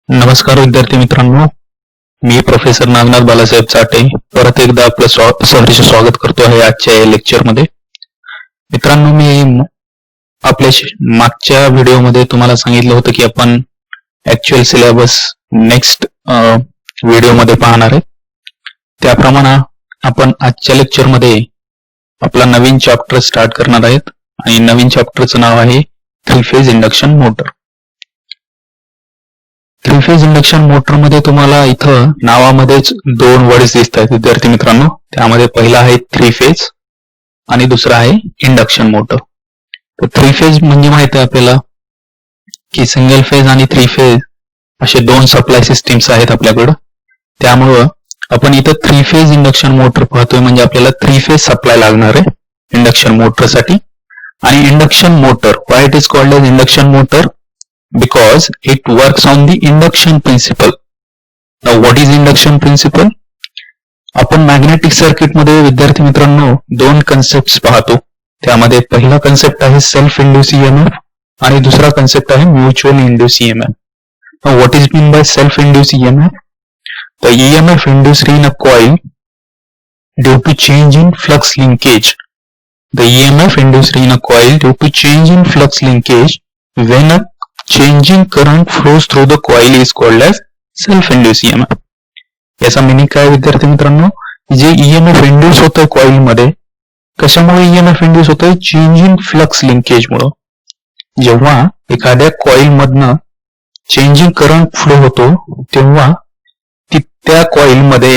नमस्कार विद्यार्थी मित्रांनो, मी प्रोफेसर नागनाथ बालासाहेब चाटे परत एकदा आपलं सहर्ष स्वागत करतो आहे आजच्या या लेक्चरमध्ये. मित्रांनो, मी आपल्या मागच्या व्हिडिओमध्ये तुम्हाला सांगितलं होतं की आपण ऍक्च्युअल सिलेबस नेक्स्ट व्हिडिओमध्ये पाहणार आहे. त्याप्रमाणे आपण आजच्या लेक्चरमध्ये आपला नवीन चॅप्टर स्टार्ट करणार आहेत आणि नवीन चॅप्टरचं नाव आहे 3 phase induction motor. 3 phase induction motor मध्ये तुम्हाला इथं नावामध्येच 2 वर्ड्स दिसत आहेत विद्यार्थी मित्रांनो. त्यामध्ये पहिला आहे 3 फेज आणि दुसरा आहे इंडक्शन मोटर. तर 3 फेज म्हणजे माहिती आहे आपल्याला की सिंगल फेज आणि 3 फेज असे 2 सप्लाय सिस्टीम्स आहेत आपल्याकडं. त्यामुळं आपण इथं 3 फेज इंडक्शन मोटर पाहतोय, म्हणजे आपल्याला 3 फेज सप्लाय लागणार आहे इंडक्शन मोटरसाठी. आणि induction motor, why it is called as induction motor? Because it works on the induction principle. Now what is induction principle? आपण मॅग्नेटिक सर्किट मध्ये विद्यार्थी मित्रांनो 2 कन्सेप्ट पाहतो. त्यामध्ये पहिला कन्सेप्ट आहे सेल्फ इंड्यूस ईएमएफ आणि दुसरा कन्सेप्ट आहे mutual induce EMF. Now what is mean by self induced EMF? The EMF induced in a coil due to change in flux linkage. The EMF induced in a coil due to change in flux linkage when a changing current flows through the coil is called as self-induced EMF. याचा meaning काय विद्यार्थी मित्रांनो? जे EMF induce होतंय coil मध्ये, कशामुळे EMF induce होतंय? Change in flux linkage मुळे. जेव्हा एखाद्या कॉइल मधनं चेंजिंग करंट फ्लो होतो तेव्हा त्या कॉइल मध्ये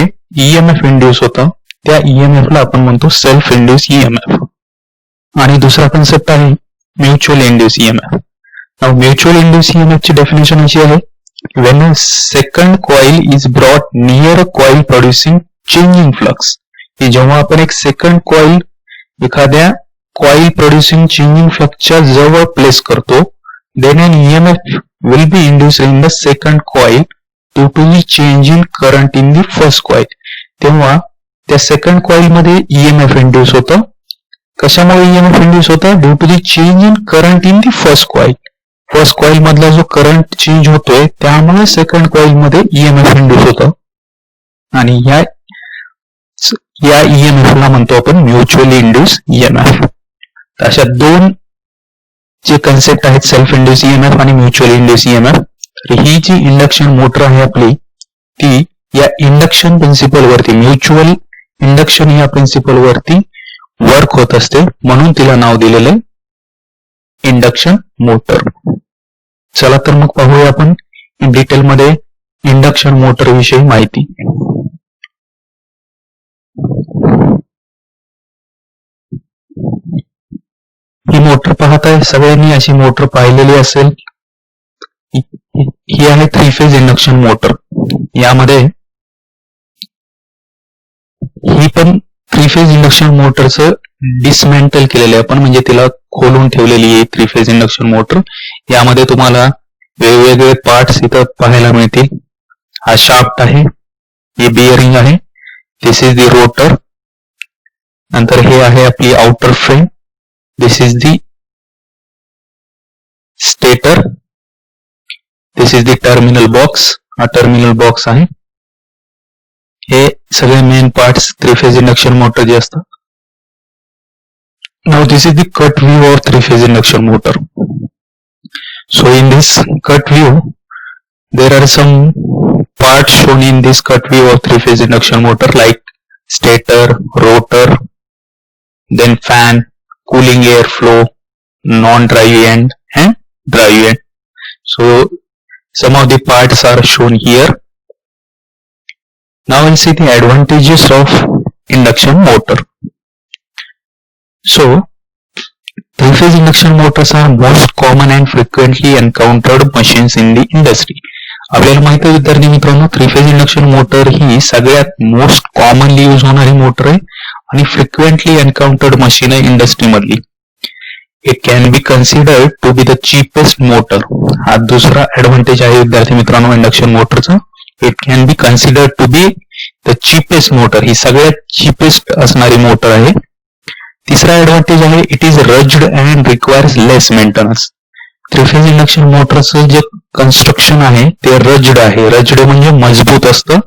EMF इंड्यूस होतं. त्या EMF ला आपण म्हणतो सेल्फ इंड्यूस EMF. आणि दुसरा कन्सेप्ट आहे mutual induce EMF. Now mutual induced EMF ची डेफिनेशन अशी आहे, when a second coil is brought near a coil producing changing flux. की जेव्हा आपण एक सेकंड कॉइल एखाद्या कॉइल प्रोड्युसिंग चेंजिंग फ्लक्सच्या जवळ प्लेस करतो, then an EMF will be induced in the second coil due to the change in current in the first coil. तेव्हा त्या सेकंड कॉइल मध्ये EMF इंड्यूस होतं. कशामुळे EMF इंड्यूस होतं? Due to the change in current in the first coil. First coil मधला जो current change होतोय त्यामुळे सेकंड कॉइल मध्ये EMF इंड्यूस होतं. आणि या EMF ला म्हणतो आपण म्युच्युअली इंड्यूस EMF. अशा 2 जे कन्सेप्ट आहेत, सेल्फ इंड्यूस EMF आणि म्युच्युअली इंड्यूस EMF. तर ही जी इंडक्शन मोटर आहे आपली, ती या इंडक्शन प्रिन्सिपल वरती, म्युच्युअल इंडक्शन या प्रिन्सिपल वरती वर्क होत असते, म्हणून तिला नाव दिलेलं आहे इंडक्शन मोटर. चला तर मग पाहूया आपण इन डिटेल मध्ये इंडक्शन मोटर विषयी माहिती. ही मोटर पाहताय सगळ्यांनी, अशी मोटर पाहिलेली असेल. ही आहे 3 फेज इंडक्शन मोटर. यामध्ये ही पण 3 फेज इंडक्शन मोटरचं डिसमेंटल केलेलं आहे आपण, म्हणजे तिला खोलून ठेवलेली आहे 3 फेज इंडक्शन मोटर. यामध्ये तुम्हाला वेगवेगळे पार्ट्स इथं पाहायला मिळतील. हा शाफ्ट आहे, हे बिअरिंग आहे, दिस इज द रोटर. नंतर हे आहे आपली outer frame, this is the stator, this is the terminal box. हा टर्मिनल बॉक्स आहे. हे सगळे main parts 3 phase induction motor जे असतात. Now this is the cut view of 3 phase induction motor. So in this cut view, there are some parts shown in this cut view of 3 phase induction motor like stator, rotor, then fan, cooling air flow, non-drive end and drive end. So some of the parts are shown here. Now we'll see the advantages of induction motor. So, 3 phase induction motors are most common and frequently encountered machines in the industry. आपल्याला माहिती आहे विद्यार्थी मित्रांनो, 3 phase induction motor ही सगळ्यात most commonly use होणारी motor आहे आणि फ्रिक्वेंटली एन्काउंटर्ड मशीन आहे इंडस्ट्री मधली. It can be considered to be the cheapest motor. हा दुसरा ऍडव्हान्टेज आहे विद्यार्थी मित्रांनो इंडक्शन मोटरचा. It can be considered to be the cheapest motor. ही सगळ्यात चीपेस्ट असणारी मोटर आहे. तिसरा ऍडव्हान्टेज आहे, it is rugged and requires less maintenance. Three phase induction मोटरचं जे कन्स्ट्रक्शन आहे ते रज्ड आहे. रज्ड म्हणजे मजबूत असतं,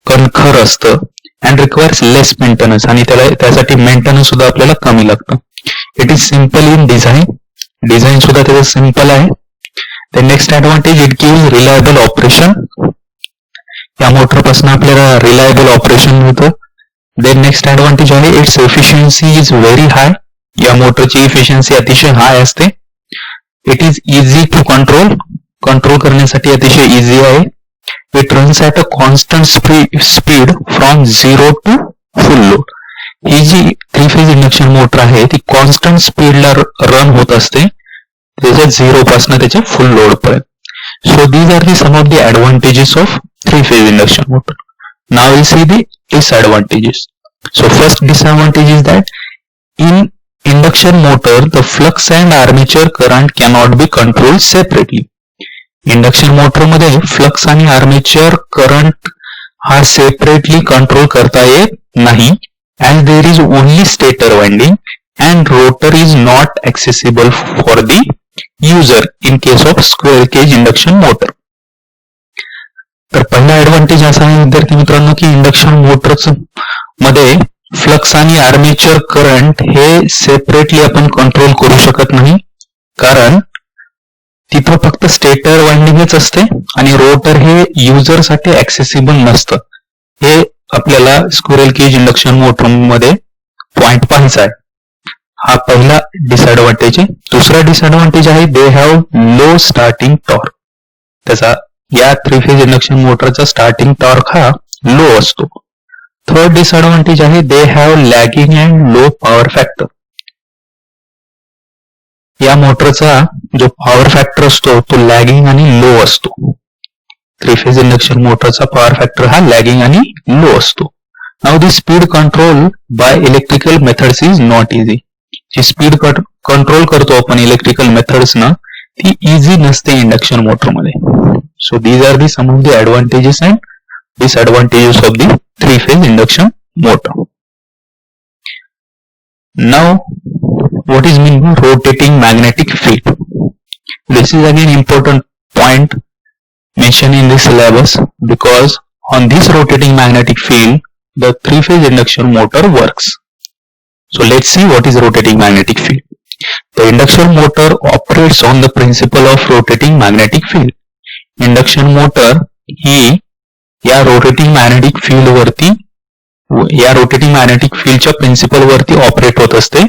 कणखर असतं, अँड रिक्वायर्स लेस मेंटेनन्स, आणि त्यासाठी मेंटेनन्स सुद्धा आपल्याला कमी लागतं. It is simple in design, design सुद्धा त्याचं सिम्पल आहे. The next advantage, it gives reliable operation. या मोटरपासून आपल्याला रिलायबल ऑपरेशन मिळतं. देन नेक्स्ट ऍडव्हान्टेज आहे, its efficiency is very high. या मोटरची एफिशियन्सी अतिशय हाय असते. It is easy to control, control करण्यासाठी अतिशय इझी आहे. It runs at a constant speed from 0 to full load. ही जी थ्री फेज इंडक्शन मोटर आहे ती कॉन्स्टंट स्पीडला रन होत असते, त्याच्या 0 पासून त्याच्या फुल लोड पर्यंत. So these are the some of the advantages of three phase induction motor. Now we see the disadvantages. So first disadvantage is that in induction motor the flux and armature current cannot be controlled separately. Induction motor मध्ये flux आणि armature current हा separately control करता येत नाही, as there is only stator winding and rotor is not accessible for the user in case of squirrel cage induction motor. तर पहिला advantage असा आहे विद्यार्थी मित्रांनो की इंडक्शन मोटर्स मध्ये फ्लक्स आणि आर्मेचर करंट हे सेपरेटली आपण कंट्रोल करू शकत नाही, कारण तिथं फक्त स्टेटर वाइंडिंगच असते आणि रोटर हे युजर साठी ऍक्सेसिबल नसतं. हे आपल्याला स्क्विरल केज इंडक्शन मोटर मध्ये पॉइंट पाहायचा आहे. हा पहिला डिसएडव्हान्टेज आहे. दुसरा डिसएडव्हान्टेज आहे, they have low starting torque. त्याचा या थ्री फेज इंडक्शन मोटरचा स्टार्टिंग टॉर्क हा लो असतो. थर्ड डिसएडव्हान्टेज आहे, they have lagging and low power factor. या मोटरचा जो पॉवर फॅक्टर असतो तो लॅगिंग आणि लो असतो. थ्री फेज इंडक्शन मोटरचा पॉवर फॅक्टर हा लॅगिंग आणि लो असतो. Now the speed control by electrical methods is not easy. जी स्पीड कंट्रोल करतो आपण इलेक्ट्रिकल मेथड्सनं ती इझी नसते इंडक्शन मोटरमध्ये. So these are the some of the advantages and disadvantages of the three-phase induction motor. Now, what is mean by rotating magnetic field? This is again important point mentioned in the syllabus, because on this rotating magnetic field, the three-phase induction motor works. So let's see what is rotating magnetic field. The induction motor operates on the principle of rotating magnetic field. Induction motor ही या rotating magnetic field वरती, या rotating magnetic फील्डच्या principle वरती operate होत असते.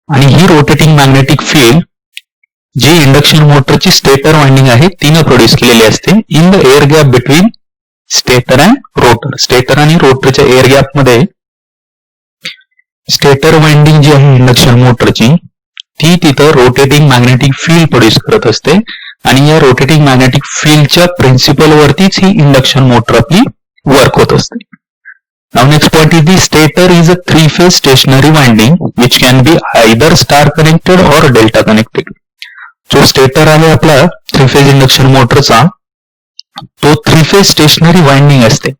आणि ही रोटेटिंग मॅग्नेटिक फील्ड जी इंडक्शन मोटरची स्टेटर वाइंडिंग आहे तिने प्रोड्यूस केलेली असते in the air gap between stator and rotor. Stator आणि रोटरच्या एअर गॅप मध्ये स्टेटर वाइंडिंग जी आहे इंडक्शन मोटरची ती तिथं रोटेटिंग मॅग्नेटिक फील्ड प्रोड्यूस करत असते, आणि या रोटेटिंग मॅग्नेटिक फील्डच्या प्रिन्सिपल वरतीच ही इंडक्शन मोटर आपली वर्क होत असते. Now next point is the stator is a three phase stationary winding which can be either star connected or delta connected. जो स्टेटर आहे आपला थ्री फेज इंडक्शन मोटरचा तो थ्री फेज स्टेशनरी वाइंडिंग असते.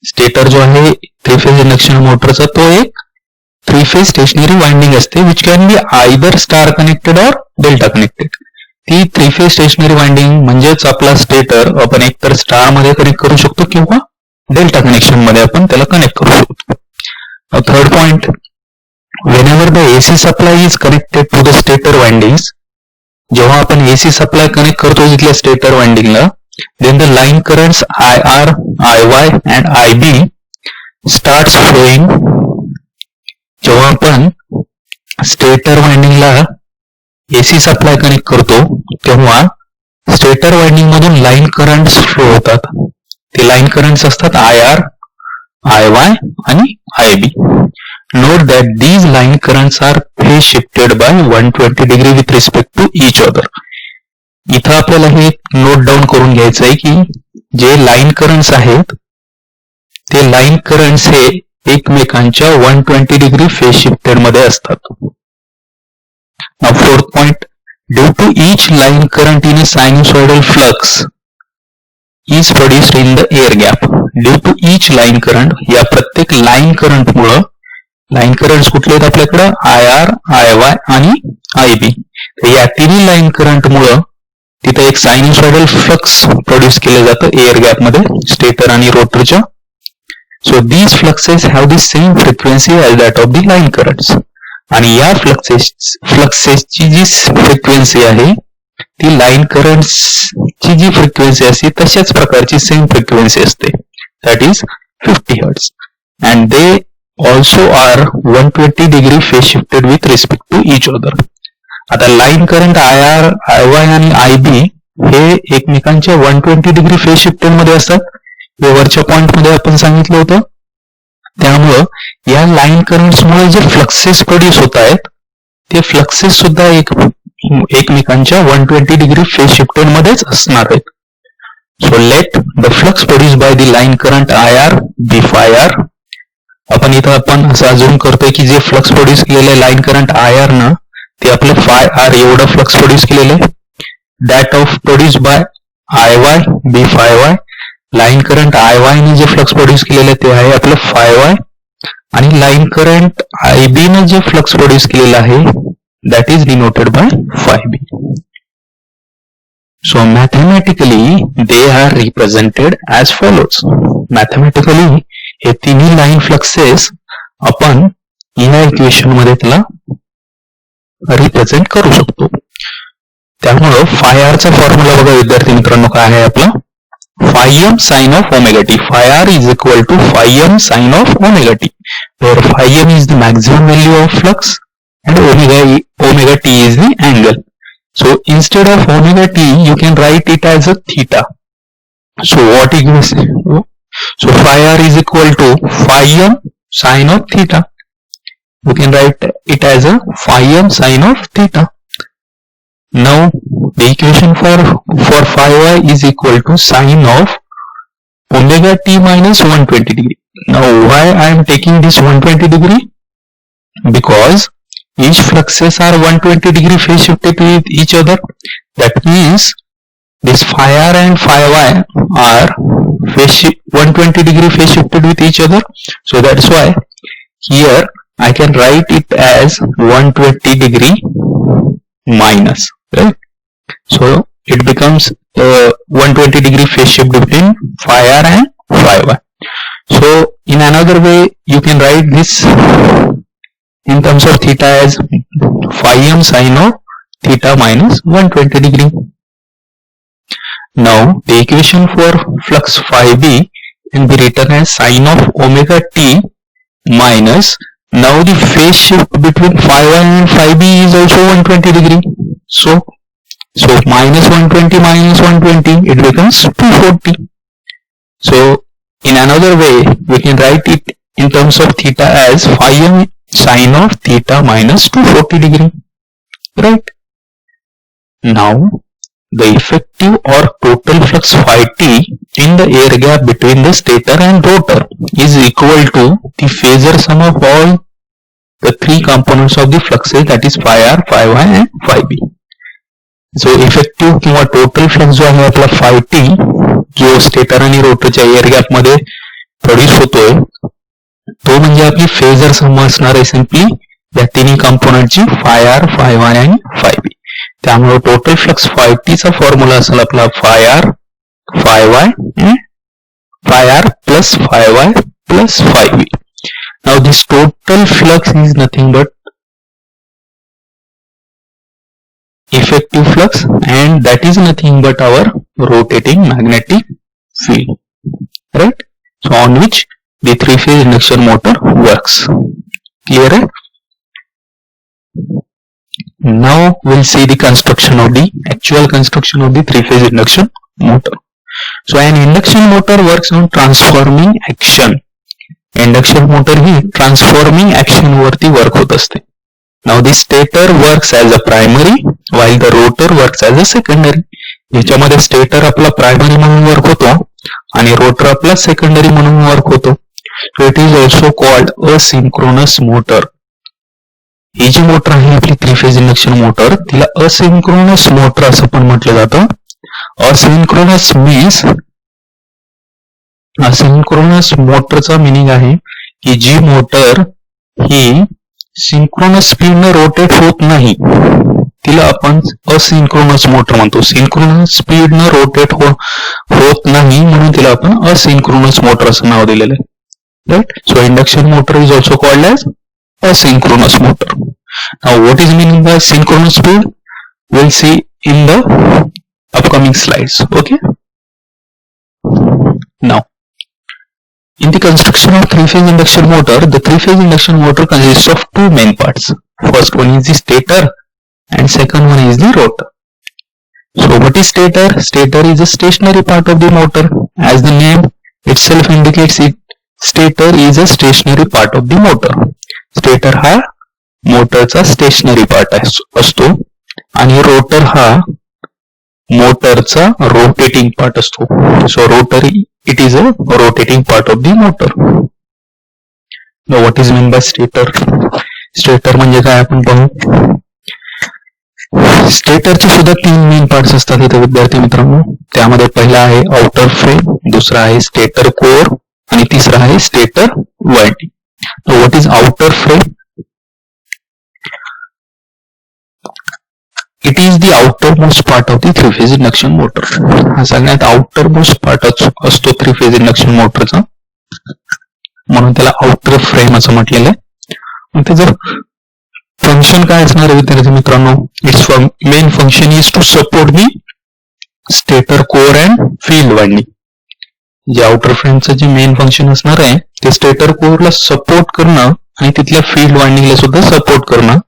Stator जो आहे थ्री फेज इंडक्शन मोटरचा तो एक थ्री फेज स्टेशनरी वाइंडिंग असते which can be either star connected or delta connected. ती थ्री फेज स्टेशनरी वाइंडिंग म्हणजेच आपला स्टेटर आपण एकतर स्टार मध्ये कनेक्ट करू शकतो किंवा डेल्टा कनेक्शन मध्ये आपण त्याला कनेक्ट करू शकतो. Third point, whenever the AC supply is connected to the stator windings, जेव्हा आपण AC सप्लाय कनेक्ट करतो तिथल्या stator वाइंडिंगला, then the line currents IR, IY and IB starts flowing. जेव्हा आपण स्टेटर वाइंडिंगला AC सप्लाय कनेक्ट करतो तेव्हा स्टेटर वाइंडिंग मधून line currents flow होतात. ते लाईन करंट्स असतात IR, IY आणि IB. Note that these line currents are phase shifted by 120 degree with respect to each other. इथं आपल्याला हे नोट डाऊन करून घ्यायचं आहे की जे लाईन करंट्स आहेत ते लाईन करंट्स हे एकमेकांच्या 120 डिग्री फेज शिफ्टेड मध्ये असतात. Now fourth point, due to each line current in a sinusoidal flux is produced in the air gap. Due to each line current, या प्रत्येक लाईन करंट मुळे, line currents कुठले आहेत आपल्याकडे IR, IY आणि IB, या तिन्ही लाईन करंटमुळं तिथे एक सायनुसॉइडल फ्लक्स प्रोड्यूस केलं जातं एअर गॅप मध्ये स्टेटर आणि रोटरच्या. So these fluxes have the same frequency as that of the line currents. आणि या फ्लक्सेसची जी फ्रिक्वेन्सी आहे ती लाईन करंट्सची जी फ्रिक्वेन्सी असते तशाच प्रकारची सेम फ्रिक्वेन्सी असते, that is 50 hertz. And they also are 120 degree phase shifted with respect to each other. आता line current IR, IY आणि IB हे एकमेकांच्या 120 डिग्री फेज शिफ्टेड मध्ये असतात. हे वरच्या पॉइंट मध्ये आपण सांगितलं होतं. त्यामुळं या लाईन करंट्समुळे जे फ्लक्सेस प्रोड्यूस होत आहेत ते फ्लक्सेस सुद्धा एकमेकांच्या 120 डिग्री फेज शिफ्टेड मध्येच असणार आहेत. So let the flux produce by the line current IR be phi r. आपण असं अजून करतोय की जे फ्लक्स प्रोड्यूस केलेलं लाईन करंट IR न ते आपलं phi r एवढं फ्लक्स प्रोड्यूस केलेलं आहे. That of produce by IY be phi y. Line current IY ने जे फ्लक्स प्रोड्यूस केलेलं ते आहे आपलं phi y. आणि लाईन करंट IB ने जे फ्लक्स प्रोड्यूस केलेलं आहे that is denoted by phi b. So mathematically they are represented as follows. Mathematically हे तिन्ही लाईन फ्लक्सेस आपण या इक्वेशन मध्ये त्याला रिप्रेझेंट करू शकतो. त्यामुळं phi r चा फॉर्म्युला बघा विद्यार्थी मित्रांनो काय आहे आपला phi m sin of omega t. Phi r is equal to phi m sin of omega t, where phi m is the maximum value of flux and omega t is the angle. So instead of omega t you can write it as a theta. So what is so phi r is equal to phi m sin of theta. You can write it as a phi m sin of theta. Now the equation for phi y is equal to sin of omega t minus 120 degree. Now why I am taking this 120 degree? Because each fluxes are 120 degree phase shifted with each other. That means this phi r and phi y are 120 degree phase shifted with each other. So that's why here I can write it as 120 degree minus, right? So it becomes 120 degree phase shift between phi r and phi y. So in another way you can write this in terms of theta as phi m sin of theta minus 120 degree. Now the equation for flux phi b can be written as sin of omega t minus, now the phase shift between phi y and phi b is also 120 degree. So minus 120 minus 120 it becomes 240. So in another way we can write it in terms of theta as phi m sin of theta minus 240 degree, right? Now the effective or total flux phi t in the air gap between the stator and rotor is equal to the phasor sum of all the three components of the fluxes, that is phi r, phi y and phi b. So effective किंवा total flux जो आहे आपला phi t जो stator आणि रोटरच्या air gap मध्ये produce होतोय तो म्हणजे आपली फेजर सम असणार आहे सिम्पली या तिन्ही कंपोनंटची phi r, phi y आणि phi b. त्यामुळे टोटल फ्लक्स phi t चा फॉर्म्युला असेल आपला phi r, phi y, phi r plus phi y plus phi b. Now this total flux is nothing but effective flux, and that is nothing but our rotating magnetic field, right? So on which the three-phase induction motor works. Clear? Now we'll see the construction of the actual construction of the three-phase induction motor. So an induction motor works on transforming action. Induction motor he transforming action वरती work होत असते. Now the stator works as a primary while the rotor works as a secondary. याच्यामध्ये stator आपला primary म्हणून work होतो आणि rotor आपला secondary म्हणून वर्क होतो. So it is also called asynchronous motor. He G motor आहे आपली थ्री फेज इंडक्शन मोटर तिला असिंक्रोनस मोटर असं पण म्हटलं जातं. असिंक्रोनस मीन्स असिंक्रोनस मोटरचा मिनिंग आहे की जी मोटर ही सिंक्रोनस स्पीडने रोटेट होत नाही तिला आपण असिंक्रोनस मोटर म्हणतो. सिंक्रोनस स्पीडने रोटेट होत नाही म्हणून तिला आपण असिंक्रोनस मोटर असं नाव दिलेलं आहे. Right. So induction motor is also called as asynchronous motor. Now what is meaning by synchronous speed? We'll see in the upcoming slides. Okay. Now in the construction of three-phase induction motor, the three-phase induction motor consists of two main parts. First one is the stator and second one is the rotor. So what is stator? Stator is a stationary part of the motor. As the name itself indicates, stator is a stationary part of the motor. Stator हा मोटरचा stationery part असतो आणि rotor हा मोटरचा rotating part असतो. So rotor it is a rotating part of the motor. What is mean by stator? Stator म्हणजे काय आपण पाहू. स्टेटरचे सुद्धा तीन मेन पार्ट्स असतात इथे विद्यार्थी मित्रांनो. त्यामध्ये पहिला आहे आउटर फ्रेम, दुसरा आहे स्टेटर कोर आणि तिसरा आहे stator winding. So what is outer frame? It is the outermost part of the three-phase induction motor. हा सगळ्यात outermost part असतो three-phase induction मोटरचा, म्हणून त्याला outer frame असं म्हटलेलं आहे. मग त्याचं फंक्शन काय असणार आहे विद्यार्थी मित्रांनो? Its main function is to support the stator core and field winding. जे आउटर फ्रेमचं जे मेन फंक्शन असणार आहे ते स्टेटर कोरला सपोर्ट करणं आणि तिथल्या फील्ड वाइंडिंगला सुद्धा सपोर्ट करणं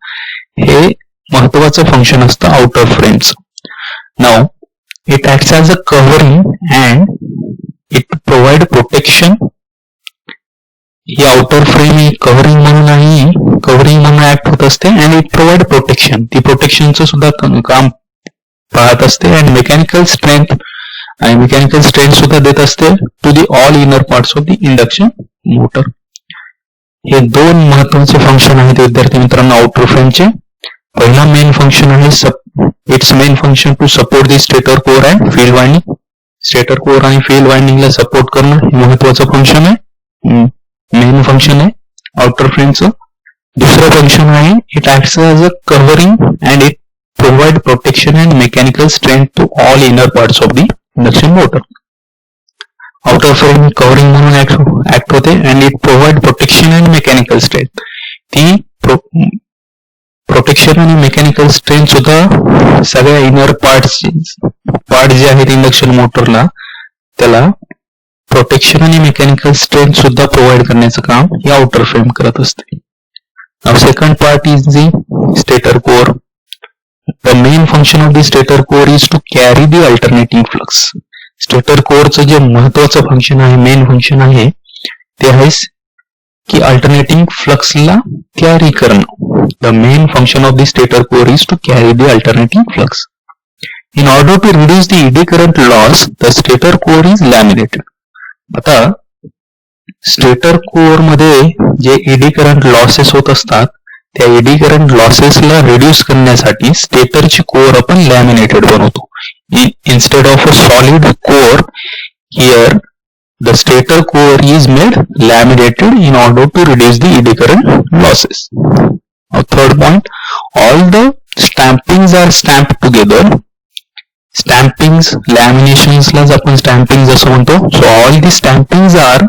हे महत्वाचं फंक्शन असतं आउटर फ्रेमचं. Now it acts as a covering and it provide protection. ही आउटर फ्रेम ही कव्हरिंग म्हणून ऍक्ट होत असते अँड इट प्रोव्हाइड प्रोटेक्शन. ती प्रोटेक्शनचं सुद्धा काम पाहत असते अँड मेकॅनिकल स्ट्रेंथ सुद्धा देत असते to the all inner parts of the induction motor. हे दोन महत्वाचे फंक्शन आहेत विद्यार्थी मित्रांनो आउटर फ्रेमचे. पहिला मेन फंक्शन आहे its main function to support the stator core and field winding. Stator core आणि फील्ड वाइंडिंगला सपोर्ट करणं हे महत्वाचं फंक्शन आहे, मेन फंक्शन आहे आउटर फ्रेमचं. दुसरं फंक्शन आहे it acts as a covering and it provide protection and mechanical strength to all inner parts of the induction motor. Outer frame covering म्हणून ऍक्ट होते and it provide protection and mechanical strength. ती protection आणि mechanical strength सुद्धा सगळ्या inner part जे आहेत induction मोटरला त्याला प्रोटेक्शन आणि मेकॅनिकल स्ट्रेंथ सुद्धा प्रोव्हाइड करण्याचं काम ही आउटर फ्रेम करत असते. Now second part is the stator core. The main function of the stator core is to carry the alternating flux. Stator कोरचं जे महत्वाचं फंक्शन आहे, मेन फंक्शन आहे ते आहे की अल्टरनेटिंग फ्लक्सला कॅरी करणं. The main function of the stator core is to carry the alternating flux. In order to reduce the eddy current loss the stator core is laminated. आता stator core मध्ये जे ED current losses होत असतात त्या eddy current लॉसेसला reduce करण्यासाठी स्टेटरची core आपण लॅमिनेटेड बनवतो. Instead of a solid core here the stator core is made laminated in order to reduce the eddy current losses. Third point, all the stampings are stamp together. Stampings लॅमिनेशन्सलाच आपण stampings असं म्हणतो. So all the stampings are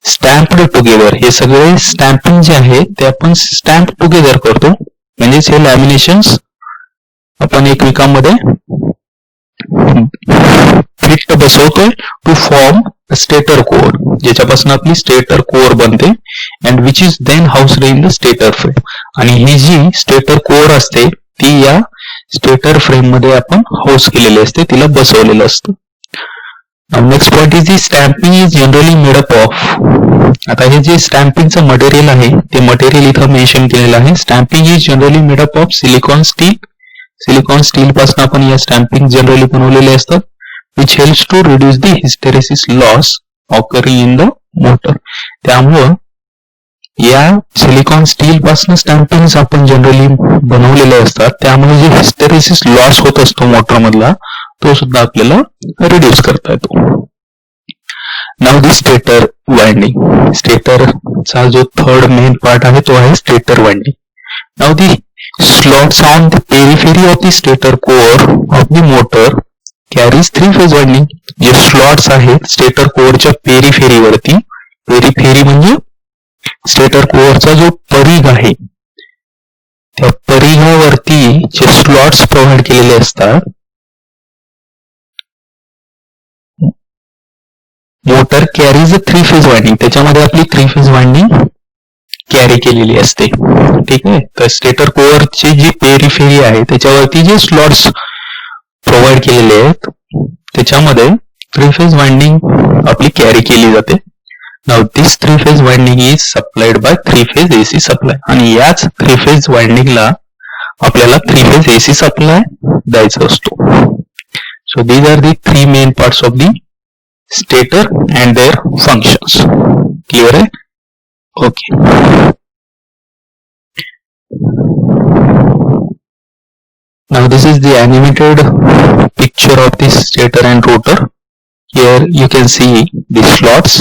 stamped together. हे सगळे stamping जे आहे ते आपण स्टॅम्प टुगेदर करतो, म्हणजेच हे लॅमिनेशन्स आपण एकमेकांमध्ये फिट बसवतोय टू फॉर्म स्टेटर कोर, ज्याच्यापासून आपली स्टेटर कोर बनते and which is then housed in the stator frame. आणि ही जी स्टेटर कोर असते ती या स्टेटर फ्रेम मध्ये आपण हाऊस केलेली असते, तिला बसवलेलं असतं. Next point is the stamping is generally made up of. आता हे जे स्टॅम्पिंगचं मटेरियल आहे ते मटेरियल इथं मेन्शन केलेलं आहे. Stamping is generally made up of silicon steel. Silicon steel पासून आपण या स्टॅम्पिंग जनरली बनवलेले असतात, which helps to reduce the hysteresis loss occurring in the motor. त्यामुळं या सिलिकॉन स्टील पासून स्टॅम्पिंग आपण जनरली बनवलेले असतात, त्यामुळे जे हिस्टेरेसिस लॉस होत असतो मोटर मधला तो सुद्धा आपल्याला रिड्यूस करता येतो. Now the stator winding. स्टेटरचा जो थर्ड मेन पार्ट आहे तो आहे stator winding. Now the slots on the periphery of the stator core of the motor carries three-phase winding. जे स्लॉट्स आहेत स्टेटर कोअरच्या पेरिफेरीवरती, पेरिफेरी म्हणजे स्टेटर कोअरचा जो परिघ आहे त्या परिघावरती जे स्लॉट्स प्रोव्हाइड केलेले असतात, मोटर कॅरीज अ थ्री फेज वाइंडिंग, त्याच्यामध्ये आपली थ्री फेज वाइंडिंग कॅरी केलेली असते. ठीक आहे. तर स्टेटर कोअरची जी पेरिफेरी आहे त्याच्यावरती जे स्लॉट्स प्रोव्हाइड केलेले आहेत त्याच्यामध्ये थ्री फेज वाइंडिंग आपली कॅरी केली जाते. Now this three phase winding is supplied by three phase AC supply, आणि याच थ्री फेज वाइंडिंगला आपल्याला थ्री फेज एसी सप्लाय द्यायचा असतो. So these are the three main parts of the stator and their functions. Clear आहे? Okay. Now this is the animated picture of the stator and rotor. Here you can see the slots.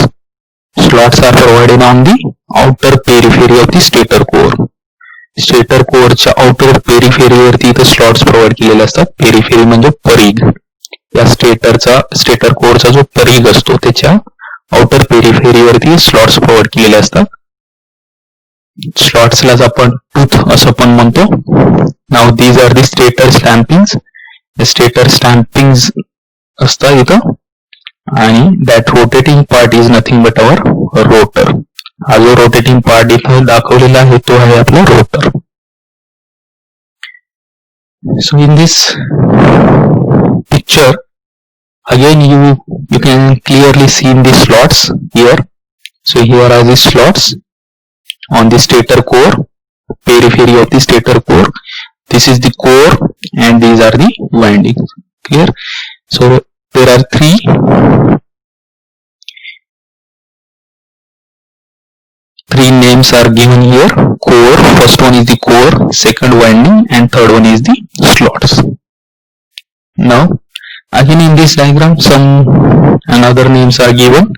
Slots are provided on the outer periphery of the stator core. Stator core च्या outer periphery वरती इथे slots provide केलेले असतात. Periphery म्हणजे परिघ. या stator कोअरचा जो परिघ असतो त्याच्या outer periphery वरती slots provide केलेले असतात. स्लॉट्सलाच आपण टूथ असं पण म्हणतो. Now these are the stator stampings. Stator stampings असतात इथं, आणि that rotating part is nothing but our rotor. हा जो रोटेटिंग पार्ट इथं दाखवलेला आहे तो आहे आपला rotor. So in this picture again you can clearly see in the slots here. So here are the slots on the stator core, periphery of the stator core. This is the core and these are the windings. Clear? So there are three names are given here. Core, first one is the core, second winding, and third one is the slots. Now again in this diagram some another names are given.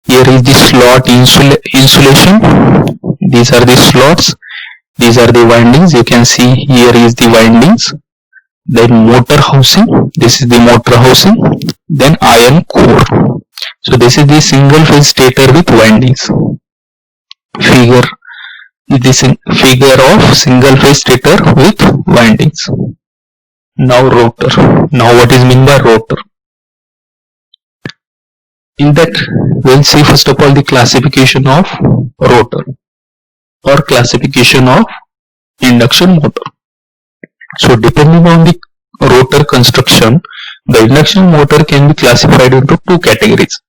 Here is the slot insulation. These are the slots. These are the windings. You can see here is the windings. Then motor housing. This is the motor housing. Then iron core. So this is the single phase stator with windings. This is figure of single phase stator with windings. Now rotor. Now what is meant by rotor? In that we'll see first of all the classification of rotor or classification of induction motor. So depending on the rotor construction, the induction motor can be classified into two categories.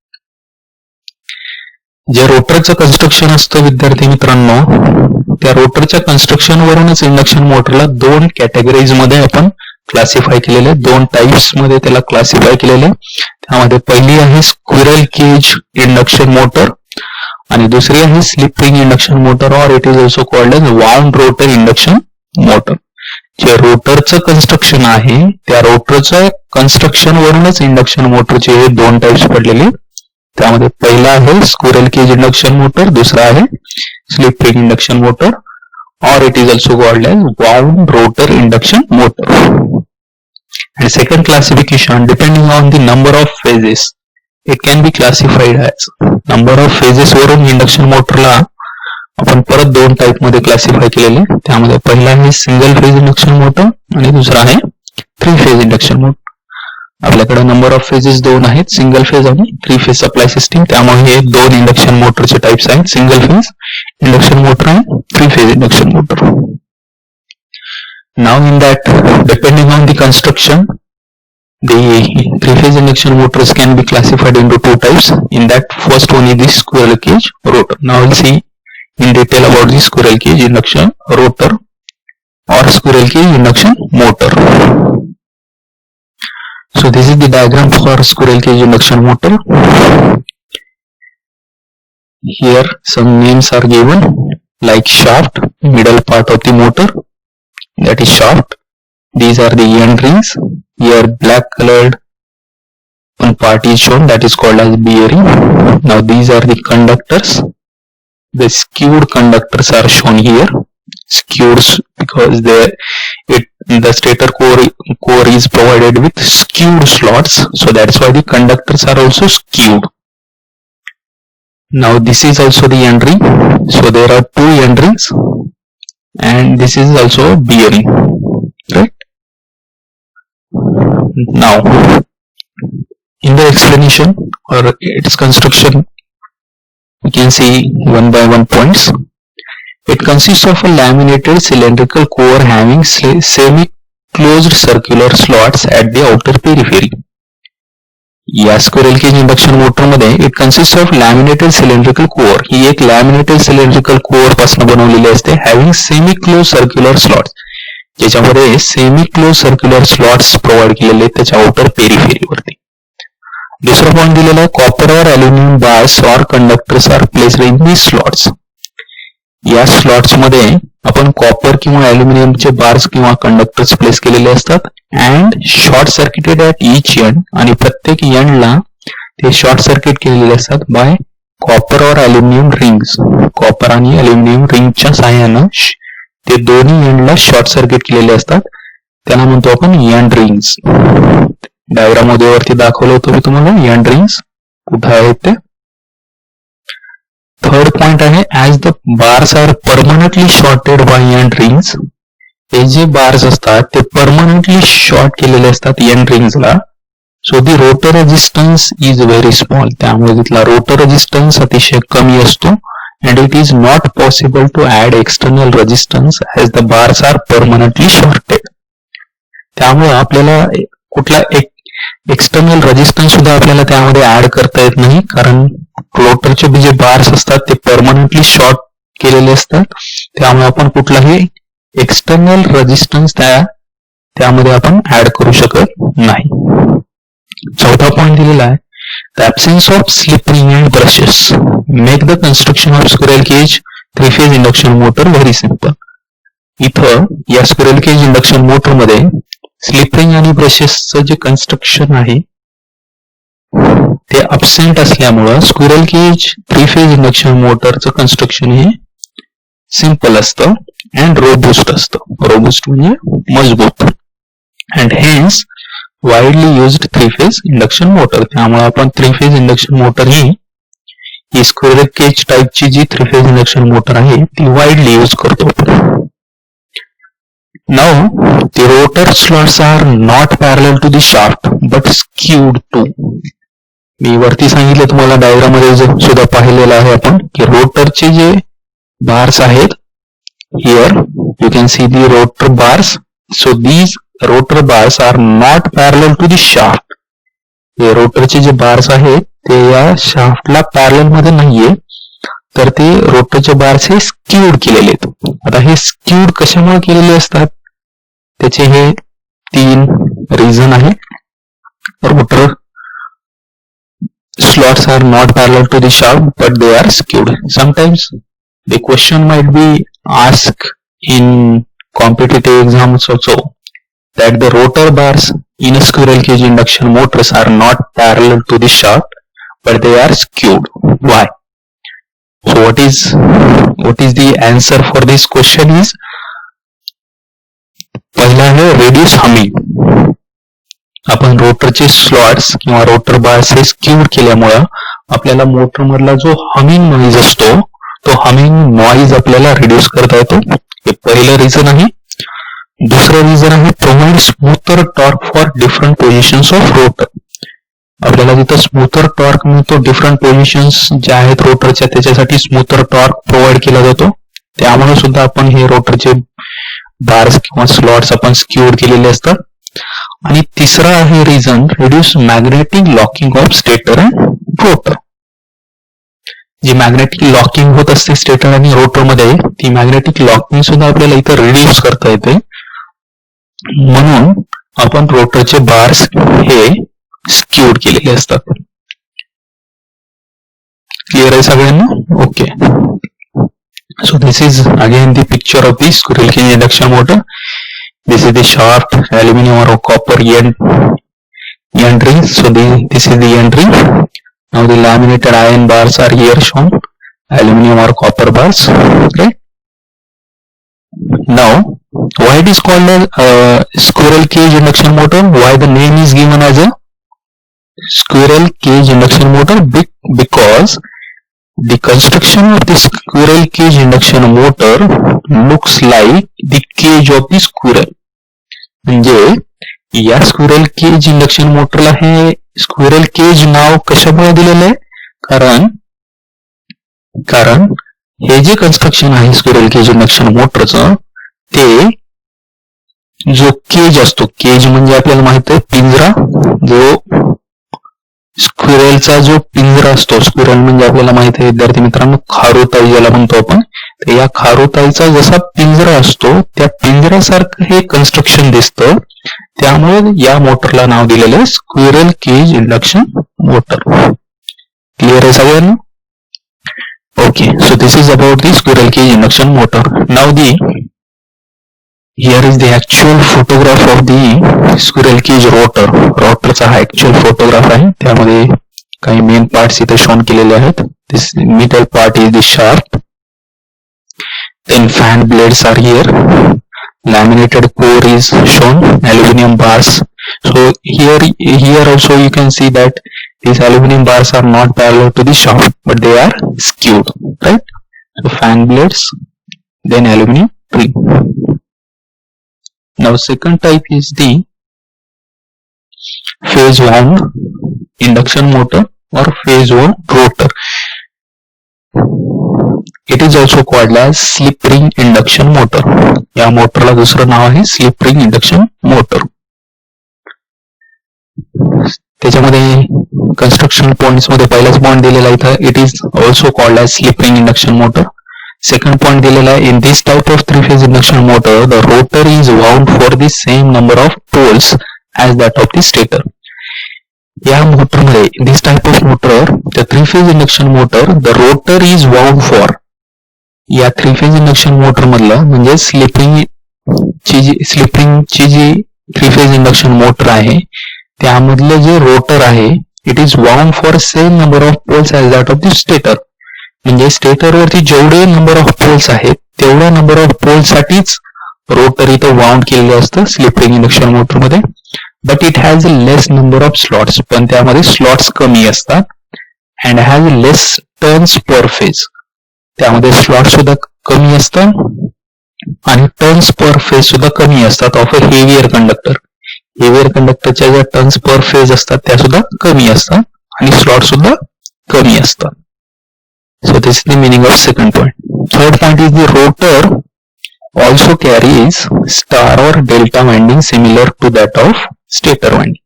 जे रोटरचं construction असतं विद्यार्थी मित्रांनो, त्या रोटरच्या construction वरूनच induction मोटरला दोन कॅटेगरीज मध्ये आपण क्लासिफाय केलेले, दोन टाइप्स मध्ये त्याला क्लासिफाय केलेले. त्यामध्ये पहिली आहे स्क्विरल केज इंडक्शन मोटर आणि दुसरी आहे slip ring induction motor, or it is also called as wound rotor induction motor. जे रोटरचं कन्स्ट्रक्शन आहे त्या रोटरच्या कन्स्ट्रक्शन वरूनच इंडक्शन मोटरचे हे दोन टाइप्स पडलेले. त्यामध्ये पहिला आहे स्क्विरल केज इंडक्शन मोटर, दुसरा आहे slip ring induction motor, or it is also called as wound rotor induction motor. And second classification, depending on the number of phases, it can be classified as number of phases वरून induction मोटरला आपण परत दोन type मध्ये classify केलेले. त्यामध्ये पहिला आहे सिंगल फेज इंडक्शन मोटर आणि दुसरा आहे थ्री फेज इंडक्शन मोटर. आपल्याकडे नंबर ऑफ फेजेस दोन आहेत, सिंगल फेज आणि थ्री फेज सप्लाय सिस्टीम. त्यामुळे हे दोन इंडक्शन मोटरचे टाइप्स आहेत, सिंगल फेज इंडक्शन मोटर आणि three phase induction motor. Now in that, depending on the construction, the three phase induction motors can be classified into two types. In that, first one is the squirrel cage rotor. Now we'll see in detail about the squirrel cage induction rotor or squirrel cage induction motor. So this is the diagram for squirrel cage induction motor. Here some names are given like shaft, middle part of the motor, that is shaft. These are the end rings. Here black colored one part is shown, that is called as bearing. Now these are the conductors. The skewed conductors are shown here. skewed because the stator core is provided with skewed slots, so that's why the conductors are also skewed. Now this is also the end ring, so there are two end rings, and this is also a bearing, right? Now in the explanation or its construction, you can see one by one points. It consists of a laminated cylindrical core having semi-closed circular slots at the outer periphery. या squirrel cage induction motor मध्ये it consist of laminated cylindrical core, ही एक laminated cylindrical core पासून बनवलेली असते, having semi close circular slots, ज्याच्यामध्ये semi close circular slots provide केलेले आहेत त्याच्या आउटर पेरिफेरीवरती. दुसरा पॉइंट दिलेला आहे, copper or aluminium bars or conductors are placed in these slots. या स्लॉट्स मध्ये आपण कॉपर किंवा अल्युमिनियमचे बार्स किंवा कंडक्टर्स प्लेस केलेले असतात and short circuited at each end, आणि प्रत्येक एंडला ते शॉर्ट सर्किट केलेले असतात by copper or aluminium rings. Copper आणि अल्युमिनियम रिंगच्या सहाय्यानं ते दोन्ही एंडला शॉर्ट सर्किट केलेले असतात, त्यांना म्हणतो आपण एंड रिंग्स. डायग्राम मध्ये वरती दाखवलं होतं मी तुम्हाला एंड रिंग्स कुठे आहेत ते. थर्ड पॉइंट आहे, as the bars are permanently shorted by end rings. हे जे बार्स असतात ते परमनंटली शॉर्ट केलेले असतात एंड रिंग्सला, so the rotor resistance is very small. त्यामुळे तिथला रोटर रेजिस्टन्स अतिशय कमी असतो and it is not possible to add external resistance as the bars are permanently shorted. त्यामुळे आपल्याला कुठला एक्सटर्नल रेजिस्टन्स सुद्धा आपल्याला त्यामध्ये ऍड करता येत नाही, कारण रोटरचे जे बार्स असतात ते परमनंटली शॉर्ट केलेले असतात, त्यामुळे आपण कुठलाही एक्सटर्नल रेजिस्टन्स त्यामध्ये आपण ऍड करू शकत नाही. चौथा पॉइंट दिलेला आहे, the absence of slip ring and brushes make the construction of squirrel cage three phase induction motor very simple. इथं या स्क्विरल केज इंडक्शन मोटर मध्ये स्लिप रिंग आणि ब्रशेसचं जे कन्स्ट्रक्शन आहे ते अब्सेंट असल्यामुळं स्क्विरल केज 3-फेज इंडक्शन मोटरचं कन्स्ट्रक्शन हे सिंपल असतं अँड रोबुस्ट असतं. रोबुस्ट म्हणजे मजबूत, and hence widely used three phase induction motor. त्यामुळे आपण 3-फेज इंडक्शन मोटर ही स्क्विरल केज टाईपची जी 3-फेज इंडक्शन मोटर आहे ती वाईडली यूज करतो. Now the rotor slots are not parallel to the shaft but skewed too. मी वरती सांगितलं तुम्हाला डायग्राम मध्ये सुद्धा पाहिलेलं आहे आपण की रोटरचे जे बार्स आहेत, here you can see the rotor bars, so these rotor bars are not parallel to the shaft. हे रोटरचे जे बार्स आहेत ते या शाफ्टला पॅरलल मध्ये नाहीये, तर ते रोटरचे बार्स हे स्क्यूड केलेले आहेत. आता हे स्क्यूड कशामुळे केलेले असतात त्याचे हे 3 रिझन आहे. Rotor slots are not parallel to the shaft but they are skewed. Sometimes the question might be asked in competitive exams also that the rotor bars in a squirrel cage induction motors are not parallel to the shaft but they are skewed. Why? So what is the answer for this question is, पहिला आहे reduce humming. आपण रोटरचे slots किंवा rotor bars हे skewed केल्यामुळं आपल्याला motor मधला जो humming noise असतो तो हमिंग नॉइज आपल्याला रिड्यूस करता येतो. हे पहिलं रिझन आहे. दुसरं रिझन आहे, provide smoother torque for different positions of rotor. आपल्याला जिथं स्मूथर टॉर्क मिळतो, डिफरंट पोझिशन्स ज्या आहेत रोटरच्या त्याच्यासाठी स्मूथर टॉर्क प्रोव्हाइड केला जातो, त्यामुळे सुद्धा आपण हे रोटरचे बार्स किंवा स्लॉट्स आपण स्क्यूड केलेले असतात. आणि तिसरा आहे reason, reduce magnetic locking of stator and rotor. जी मॅग्नेटिक लॉकिंग होत असते स्टेटर आणि रोटर मध्ये, ती मॅग्नेटिक लॉकिंग सुद्धा आपल्याला इथं रिड्यूस करता येते. म्हणून आपण रोटरचे बार्स हे स्क्यूड केलेले असतात. क्लिअर आहे सगळ्यांना? Okay. So this is again the picture of the squirrel cage induction motor. This is the shaft, aluminum or copper end ring. So this is the end ring. Now the laminated iron bars are here shown, aluminum or copper bars, right? Now, why it is called a squirrel cage induction motor? Why the name is given as a squirrel cage induction motor? Because the construction of the squirrel cage induction motor looks like the cage of the squirrel. म्हणजे या squirrel cage induction मोटरला हे squirrel Kaij नाव कशामुळे दिलेलं आहे? कारण हे जे कन्स्ट्रक्शन आहे स्क्विरल केज इंडक्शन मोटरचं, ते जो केज असतो, केज म्हणजे आपल्याला माहित आहे पिंजरा, जो स्क्विरलचा जो पिंजरा असतो, स्क्विरल म्हणजे आपल्याला माहित आहे विद्यार्थी मित्रांनो खारुताई ज्याला म्हणतो आपण, तर या खारुताईचा जसा पिंजरा असतो त्या पिंजऱ्यासारखं हे कन्स्ट्रक्शन दिसतं, त्यामुळे या मोटरला नाव दिलेलं आहे squirrel cage induction motor. Clear आहे सगळ्यांना? Okay, so this is about the squirrel cage induction motor. नाव here is the actual photograph of the squirrel cage rotor. रोटरचा हा actual photograph आहे, त्यामध्ये काही मेन पार्ट्स इथे शोन केलेले आहेत. This middle part is the shaft, then fan blades are here, laminated core is shown, aluminum bars. So here also you can see that these aluminum bars are not parallel to the shaft but they are skewed, right? So fan blades, then aluminum trim. Now second type is the phase wound induction motor or phase wound rotor. It is also called as slip ring induction motor. या मोटरला दुसरं नाव आहे slip ring induction motor. त्याच्यामध्ये construction points मध्ये पहिलाच point दिलेला इथं, it is also called as slip ring induction motor. Second point दिलेला आहे, in this type of three phase induction motor the rotor is wound for the same number of poles as that of the stator. या मोटरमध्ये in this type of motor the three phase induction motor the rotor is wound for, या three phase induction motor मधलं म्हणजे स्लिपरिंगची जी three phase induction motor आहे त्यामधलं जे रोटर आहे it is wound for same number of poles as that of the stator. म्हणजे स्टेटरवरती जेवढे नंबर ऑफ पोल्स आहेत तेवढ्या नंबर ऑफ पोल्स साठीच रोटर इथं वाउंड केलेलं असतं स्लिप रिंग इंडक्शन मोटर मध्ये. But it has a less number of slots, पण त्यामध्ये स्लॉट्स कमी असतात. And has less turns per phase, त्यामध्ये स्लॉट सुद्धा कमी असतात आणि टर्न्स पर फेज सुद्धा कमी असतात of a heavier conductor. Heavier कंडक्टरच्या ज्या टर्न्स पर फेज असतात त्या सुद्धा कमी असतात आणि स्लॉट सुद्धा कमी असतात. So this is the meaning of second point. Third point is the rotor also carries star or delta winding similar to that of stator winding.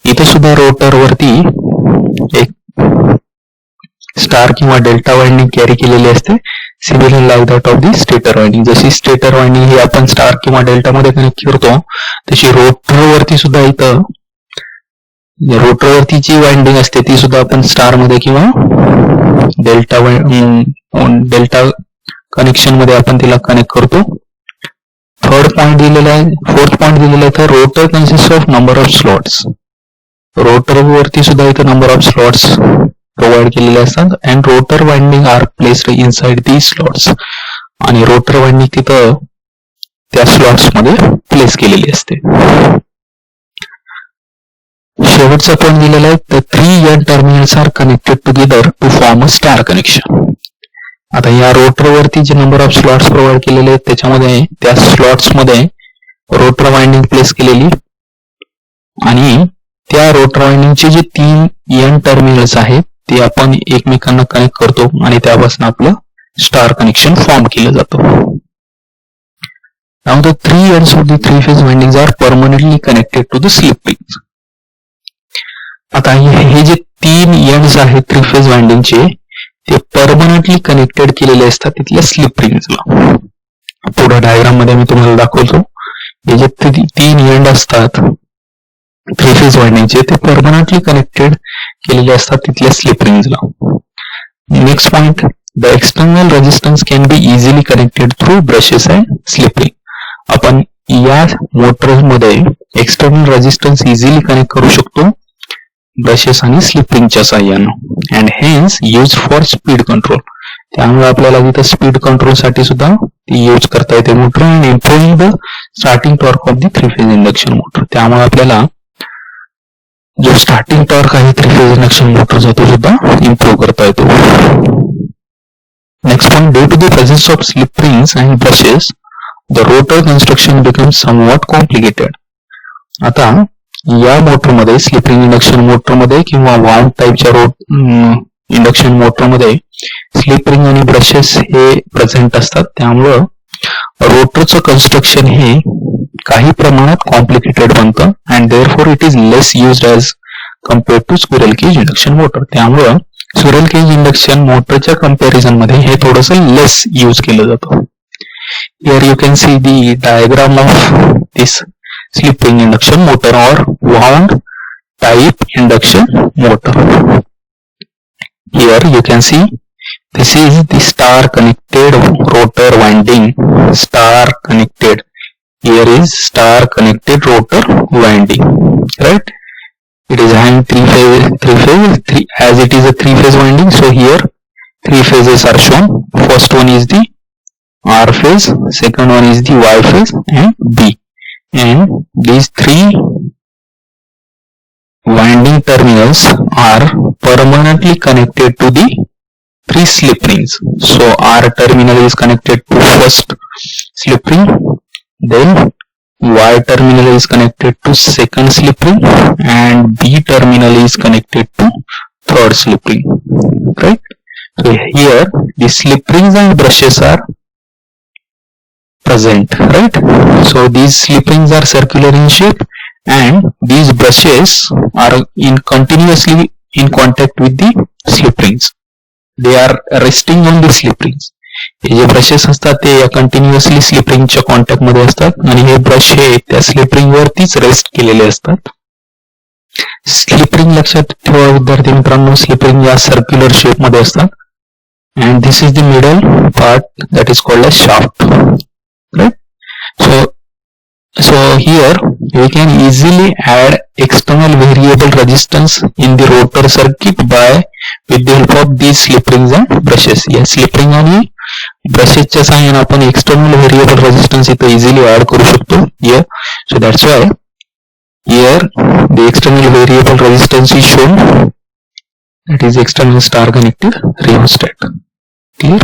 इथे सुद्धा रोटर वरती एक स्टार किंवा डेल्टा वाइंडिंग कॅरी केलेली असते, similar like that of the stator winding. जशी stator winding ही आपण star किंवा डेल्टा मध्ये कनेक्ट करतो तशी रोटर वरती सुद्धा इथं रोटर वरती जी वाइंडिंग असते ती सुद्धा आपण स्टार मध्ये किंवा डेल्टा कनेक्शन मध्ये आपण तिला कनेक्ट करतो. थर्ड पॉइंट दिलेला आहे, फोर्थ पॉइंट दिलेला आहे, तर rotor consist of number of slots. Rotor वरती सुद्धा इथं नंबर ऑफ स्लॉट्स प्रोव्हाइड केलेले असतात. And rotor winding are placed inside the slots, आणि रोटर वाइंडिंग तिथं त्या स्लॉट्स मध्ये प्लेस केलेली असते. शेवटचा पॉइंट दिलेला आहे, the 3 end terminals are connected together to form a star connection. आता या रोटर वरती जे नंबर ऑफ स्लॉट्स प्रोव्हाइड केलेले आहेत त्याच्यामध्ये त्या स्लॉट्स मध्ये रोटर वाइंडिंग प्लेस केलेली आणि त्या रोटर वाइंडिंगचे जे 3 एंड टर्मिनल्स आहेत ते आपण एकमेकांना कनेक्ट करतो आणि त्यापासून आपलं स्टार कनेक्शन फॉर्म केलं जातं. Now the 3 ends of the 3 phase windings are permanently connected to the slip rings. आता हे जे 3 एंड्स आहेत 3 फेज वाइंडिंगचे ते परमनंटली कनेक्टेड केलेले असतात तिथल्या स्लिप रिंग्सला. पुढे डायग्राम मध्ये मी तुम्हाला दाखवतो. हे जे 3 एंड असतात 3 फेज वाइंडिंगचे ते परमनंटली कनेक्टेड केलेले असतात तिथल्या स्लिप रिंग्सला. Next point, the external resistance can be easily connected through brushes and slip ring. आपण या मोटर मध्ये एक्सटर्नल रेजिस्टन्स इझिली कनेक्ट करू शकतो ब्रशेस आणि स्लिप रिंगच्या साह्यानं. And hence use for speed control. त्यामुळे आपल्याला तिथं स्पीड कंट्रोल साठी सुद्धा ती यूज करता येते मोटर आणि improving the starting torque of the three phase induction motor. त्यामुळे आपल्याला जो स्टार्टिंग टॉर्क आहे 3-फेज इंडक्शन मोटरचा तो सुद्धा इम्प्रूव्ह करता येतो. Next point, due to the presence of slip rings and brushes the rotor construction becomes somewhat complicated. आता या मोटरमध्ये, स्लिप रिंग इंडक्शन मोटरमध्ये किंवा वाउंड टाईपच्या इंडक्शन मोटरमध्ये स्लिप रिंग आणि ब्रशेस हे प्रेझेंट असतात. त्यामुळं रोटरचं कन्स्ट्रक्शन हे काही प्रमाणात कॉम्प्लिकेटेड बनतं and therefore it is less used as compared to squirrel cage induction motor. त्यामुळं स्क्विरल केज इंडक्शन मोटरच्या कंपॅरिझन मध्ये हे थोडंसं लेस यूज केलं जातं. Here you can see the diagram of this slip ring induction motor or wound type induction motor. Here you can see this is the star connected rotor winding. Star connected. Here is star connected rotor winding. Right? It is having three phase, as it is a 3-phase winding. So here 3 phases are shown. First one is the R phase, second one is the Y phase and B. And these 3 winding terminals are permanently connected to the 3 slip rings. So R terminal is connected to first slip ring, then Y terminal is connected to second slip ring and B terminal is connected to third slip ring. Right? So here the slip rings and brushes are present. Right? So these slip rings are circular in shape and these brushes are continuously in contact with the slip rings. They are resting on the slip rings. हे जे brushes असतात ते या continuously slip रिंगच्या contact मध्ये असतात आणि हे brush हे त्या स्लिप रिंग वरतीच रेस्ट केलेले असतात. स्लिप रिंग लक्षात ठेवा विद्यार्थी मित्रांनो, स्लिप रिंग या सर्क्युलर शेप मध्ये असतात and this is the middle part that is called as shaft. Right? So here we can easily add external variable resistance in the rotor circuit with the help of these slip rings and brushes. या slip ring आणि brushes साहाय्याने आपण external variable resistance इथे easily add करू शकतो. Here, so that's why here the external variable resistance is shown. That is external star connected rheostat. Clear?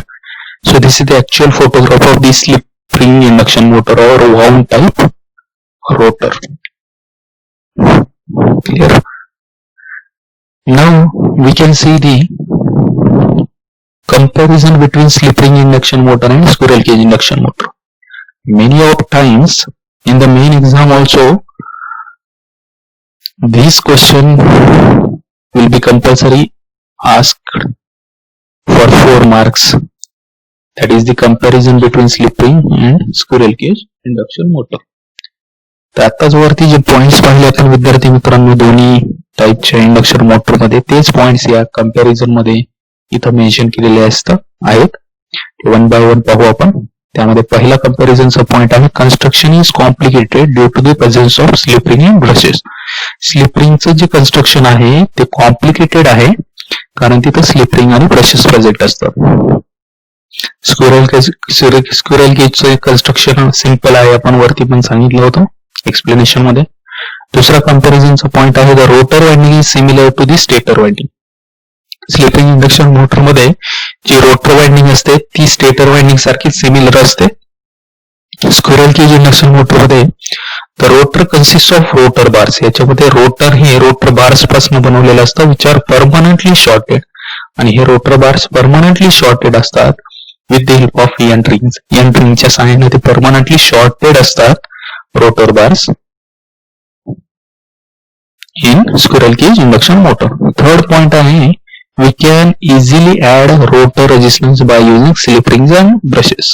So this is the actual photograph of the slip ring induction motor or wound type rotor. Clear? Now we can see the comparison between slip ring induction motor and squirrel cage induction motor. Many of times in the main exam also this question will be compulsory asked for 4 marks. That is the comparison between slip ring and squirrel cage induction motor. तर आताच वरती जे points पाहिले आपण विद्यार्थी मित्रांनो दोन्ही टाईपच्या इंडक्शन मोटर मध्ये, तेच पॉइंट्स या कंपॅरिझन मध्ये इथं मेन्शन केलेले आहेत. 1 by 1 पाहू आपण. त्यामध्ये पहिला कंपॅरिझनचा पॉइंट आहे construction is complicated due to the presence of slip ring and brushes. Slip रिंगचं जे कन्स्ट्रक्शन आहे ते कॉम्प्लिकेटेड आहे कारण तिथं स्लिप रिंग आणि ब्रशेस प्रेझेंट असतात. स्क्विरल केजचं कन्स्ट्रक्शन सिंपल आहे, आपण वरती पण सांगितलं होतं एक्सप्लेनेशन मध्ये. दुसरा कंपॅरिझनचा पॉइंट आहे the rotor winding is similar to the stator winding. Slip ring induction motor मध्ये जी रोटर वाइंडिंग असते ती स्टेटर वाइंडिंग सारखी सिमिलर असते. स्क्विरल केज इंडक्शन मोटर मध्ये the rotor consist of rotor bars. याच्यामध्ये रोटर हे रोटर बार्स पासून बनवलेलं असतं विच आर परमनंटली शॉर्टेड आणि हे रोटर बार्स परमनंटली शॉर्टेड असतात with the help of end rings. End रिंगच्या सहाय्याने ते परमनंटली शॉर्टेड असतात rotor bars in squirrel cage induction motor. Third point आहे we can easily add rotor resistance by using slip rings and brushes.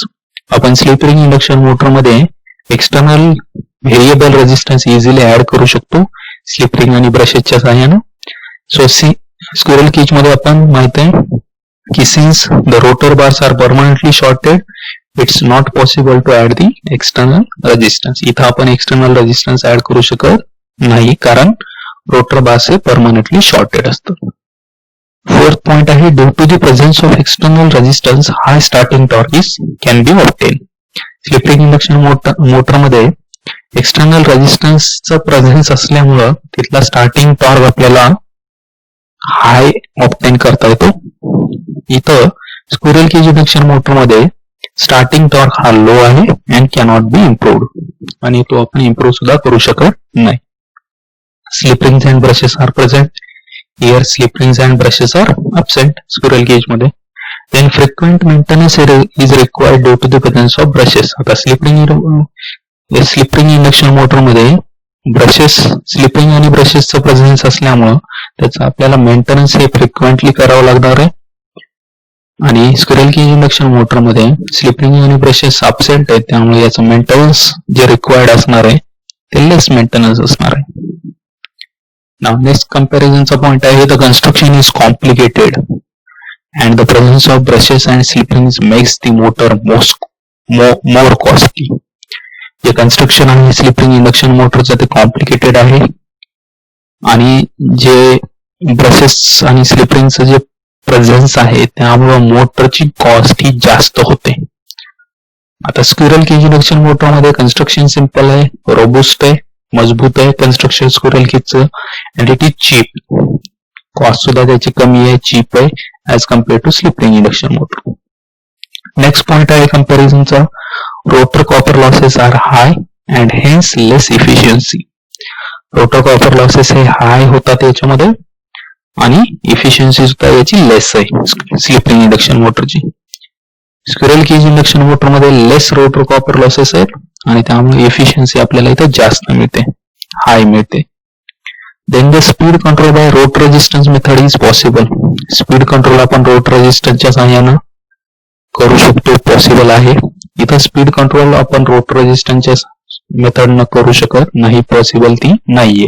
आपण slip ring induction motor मध्ये external variable resistance easily add करू शकतो slip ring आणि brushes च्या सहाय्याने. So squirrel cage मध्ये आपण माहित आहे की since the rotor bars are permanently shorted it's not possible to add the external resistance. इथं आपण external resistance add करू शकत नाही कारण रोटर बार्स हे परमनंटली शॉर्टेड असतं. फोर्थ पॉइंट आहे, due to the presence of external resistance high starting torque can be obtain. Slip ring induction मोटरमध्ये एक्सटर्नल रेजिस्टन्सचा प्रेझेन्स असल्यामुळं तिथला स्टार्टिंग टॉर्क आपल्याला हाय ऑब्टेन करता येतो. इथं स्क्विरल केज इंडक्शन मोटरमध्ये स्टार्टिंग टॉर्क हा लो आहे अँड कॅनॉट बी इम्प्रूव्ड, आणि तो आपण इम्प्रूव्ह सुद्धा करू शकत नाही. Slip rings and brushes are present. Here slip rings and brushes are absent squirrel cage मध्ये. Then frequent maintenance is required due to the presence of brushes. आता slip ring induction मोटरमध्ये ब्रशेस, स्लिप रिंग आणि ब्रशेसचं presence असल्यामुळं त्याचं आपल्याला maintenance हे frequently करावं लागणार आहे. आणि स्क्विरल केज इंडक्शन मोटरमध्ये स्लिप रिंग आणि ब्रशेस absent आहेत, त्यामुळे याचं मेंटेनन्स जे रिक्वायर्ड असणार आहे ते लेस मेंटेनन्स असणार आहे. Now next comparisonचा पॉइंट आहे, the construction is complicated and the presence of brushes and slip rings makes the motor more costly. जे कन्स्ट्रक्शन आहे स्लिप रिंग इंडक्शन मोटरचं ते कॉम्प्लिकेटेड आहे, आणि जे ब्रशेस आणि स्लिप रिंगचं जे प्रेझेन्स आहे त्यामुळे मोटरची कॉस्ट ही जास्त होते. आता स्क्विरल केज इंडक्शन मोटरमध्ये कन्स्ट्रक्शन सिंपल आहे, रोबस्ट आहे, मजबूत आहे कन्स्ट्रक्शन स्क्विरल केजचं, and it is cheap. Cost सुद्धा त्याची कमी आहे, चीप आहे as compare to slip ring induction motor. Next point आहे कंपॅरिझनचा, rotor copper losses are high and hence less efficiency. Rotor copper losses हे हाय होतात याच्यामध्ये, आणि इफिशियन्सी सुद्धा याची लेस आहे स्लिप रिंग इंडक्शन मोटरची. स्क्विरल केज इंडक्शन मोटरमध्ये लेस रोटर कॉपर लॉसेस आहेत, आणि त्यामुळे इफिशियन्सी आपल्याला इथे जास्त मिळते, हाय मिळते. Then the speed control by rotor resistance method is possible. Speed control आपण रोट रेजिस्टन्सच्या सहाय्यानं करू शकतो, पॉसिबल आहे. इथं स्पीड कंट्रोल आपण रोट रेजिस्टन्सच्या मेथडनं करू शकत नाही, पॉसिबल ती नाहीये.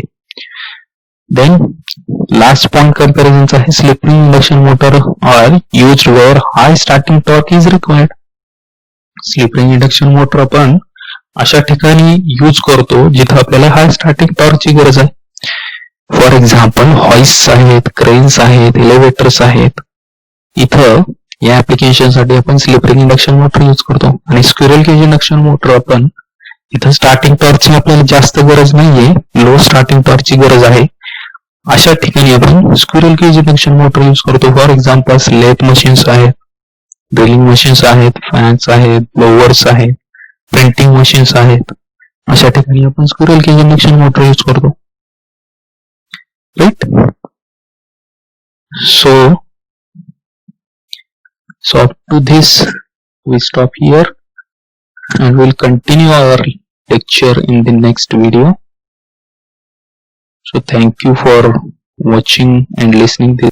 देन लास्ट पॉइंट कंपॅरिझनचा आहे, slip ring induction motor are used where high starting torque is required. Slip ring induction motor आपण अशा ठिकाणी यूज करतो जिथं आपल्याला हाय स्टार्टिंग टॉर्कची गरज आहे. फॉर एक्झाम्पल हॉइस्ट आहेत, क्रेन्स आहेत, एलिव्हेटर्स आहेत. इथं या ऍप्लिकेशन साठी आपण slip ring induction motor use करतो. आणि स्क्विरल केज इंडक्शन मोटर आपण इथं स्टार्टिंग टॉर्कची आपल्याला जास्त गरज नाहीये, लो स्टार्टिंग टॉर्कची गरज आहे. अशा ठिकाणी आपण squirrel cage induction motor use करतो. फॉर एक्झाम्पल लेथ मशीन्स आहेत, ड्रिलिंग मशीन्स आहेत, फॅन्स आहेत, ब्लोअर्स आहेत, प्रिंटिंग मशीन्स आहेत. अशा ठिकाणी आपण squirrel cage induction motor use करतो. Right. So up to this we stop here and we'll continue our lecture in the next video. So thank you for watching and listening this.